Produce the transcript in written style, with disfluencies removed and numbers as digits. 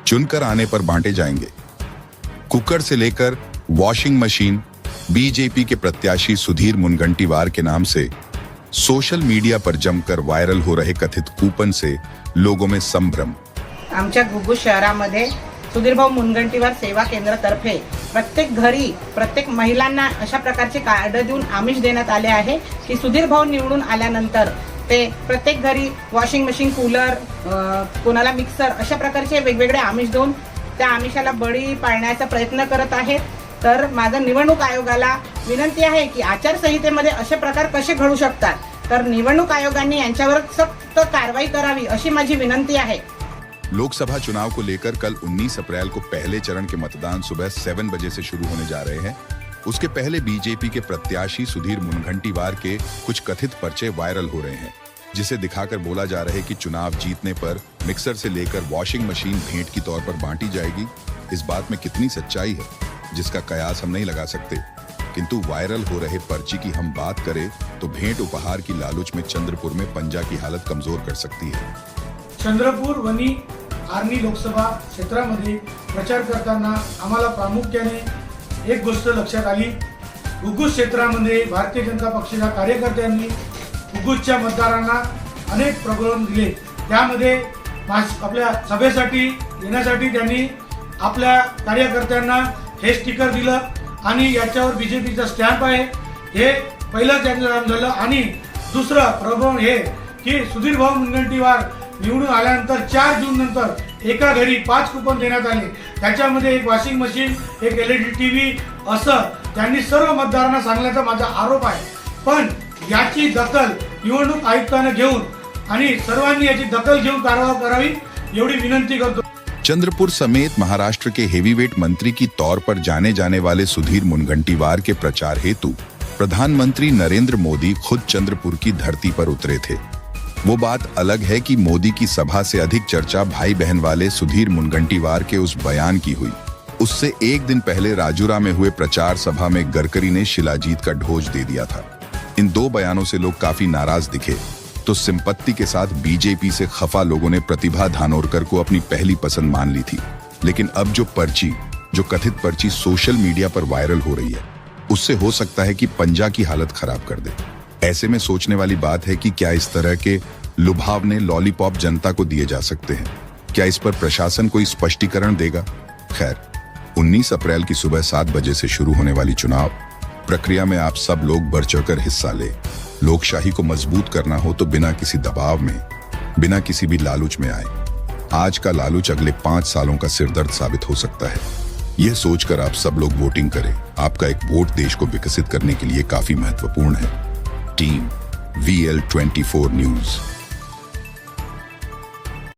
चुनकर आने पर बांटे जाएंगे। कुकर से लेकर वॉशिंग मशीन, बीजेपी के प्रत्याशी सुधीर मुनगंटीवार के नाम से सोशल मीडिया पर जमकर वायरल हो रहे कथित कूपन से लोगों में संभ्रम। आमच्या घुगुस शहरामध्ये सुधीरभाऊ मुनगंटीवार सेवा केंद्रातर्फे प्रत्येक घरी प्रत्येक महिलांना अशा प्रकारचे कार्ड देऊन आमिष देण्यात आले आहे की सुधीरभाऊ निवडून आल्यानंतर ते प्रत्येक घरी वॉशिंग मशीन, कूलर, कोणाला मिक्सर अशा प्रकारचे वेगवेगळे आमिष देऊन त्या आमिषाला बळी पाडण्याचा प्रयत्न करत आहेत। तर माझं निवडणूक आयोगाला विनंती आहे की आचारसंहितेमध्ये असे प्रकार कसे घडू शकतात, तर निवडणूक आयोगाने यांच्यावर सक्त कारवाई करावी अशी माझी विनंती आहे। लोकसभा चुनाव को लेकर कल 19 अप्रैल को पहले चरण के मतदान सुबह 7 बजे से शुरू होने जा रहे हैं। उसके पहले बीजेपी के प्रत्याशी सुधीर मुनगंटीवार के कुछ कथित पर्चे वायरल हो रहे हैं, जिसे दिखाकर बोला जा रहा है कि चुनाव जीतने पर मिक्सर से लेकर वॉशिंग मशीन भेंट के तौर पर बांटी जाएगी। इस बात में कितनी सच्चाई है जिसका कयास हम नहीं लगा सकते, किंतु वायरल हो रहे पर्ची की हम बात करें तो भेंट उपहार की लालच में चंद्रपुर में पंजा की हालत कमजोर कर सकती है। चंद्रपूर वनी आर्णी लोकसभा क्षेत्रामध्ये प्रचार करताना आम्हाला प्रामुख्याने एक गोष्ट लक्षात आली। घुगुस क्षेत्रामध्ये भारतीय जनता पक्षाच्या कार्यकर्त्यांनी घुगुसच्या मतदारांना अनेक प्रलोभन दिले। त्यामध्ये आपल्या सभेसाठी येण्यासाठी त्यांनी आपल्या कार्यकर्त्यांना हे स्टिकर दिलं आणि याच्यावर बीजेपीचा स्टॅम्प आहे, हे पहिलं त्यांचं काम झालं। आणि दुसरं प्रलोभन हे की सुधीरभाऊ मुनगंटीवार निवडून आल्यानंतर 4 जून नंतर एका घरी 5 कुपन देण्यात आले, त्याच्यामध्ये एक वॉशिंग मशीन, एक LED टीव्ही असं त्यांनी सर्व मतदारांना सांगण्याचा माझा आरोप आहे। पण याची दखल निवडणूक आयुक्तांनी घेऊन आणि सर्वांनी याची दखल घेऊन कारवाई करावी एवढी विनंती करतो। चंद्रपुर समेत महाराष्ट्र के हेवीवेट मंत्री की तौर पर जाने जाने वाले सुधीर मुनगंटीवार के प्रचार हेतु प्रधानमंत्री नरेंद्र मोदी खुद चंद्रपुर की धरती पर उतरे थे। वो बात अलग है कि मोदी की सभा से अधिक चर्चा भाई बहन वाले सुधीर मुनगंटीवार के उस बयान की हुई। उससे एक दिन पहले राजूरा में हुए प्रचार सभा में गडकरी ने शिलाजीत का ढोज दे दिया था। इन 2 बयानों से लोग काफी नाराज दिखे, तो सिंपत्ति के साथ बीजेपी से खफा लोगों ने प्रतिभा धानोरकर को अपनी पहली पसंद मान ली थी। लेकिन अब जो कथित पर्ची सोशल मीडिया पर वायरल हो रही है, उससे हो सकता है कि पंजा की हालत खराब कर दे। ऐसे में सोचने वाली बात है कि क्या इस तरह के लुभावने लॉलीपॉप जनता को दिए जा सकते हैं? क्या इस पर प्रशासन कोई स्पष्टीकरण देगा? खैर, 19 अप्रैल की सुबह 7 बजे से शुरू होने वाली चुनाव प्रक्रिया में आप सब लोग बढ़ चढ़कर हिस्सा ले। लोकशाही को मजबूत करना हो तो बिना किसी दबाव में, बिना किसी भी लालच में आए। आज का लालच अगले 5 सालों का सिरदर्द साबित हो सकता है। यह सोचकर आप सब लोग वोटिंग करें। आपका एक वोट देश को विकसित करने के लिए काफी महत्वपूर्ण है। Team VL24 news.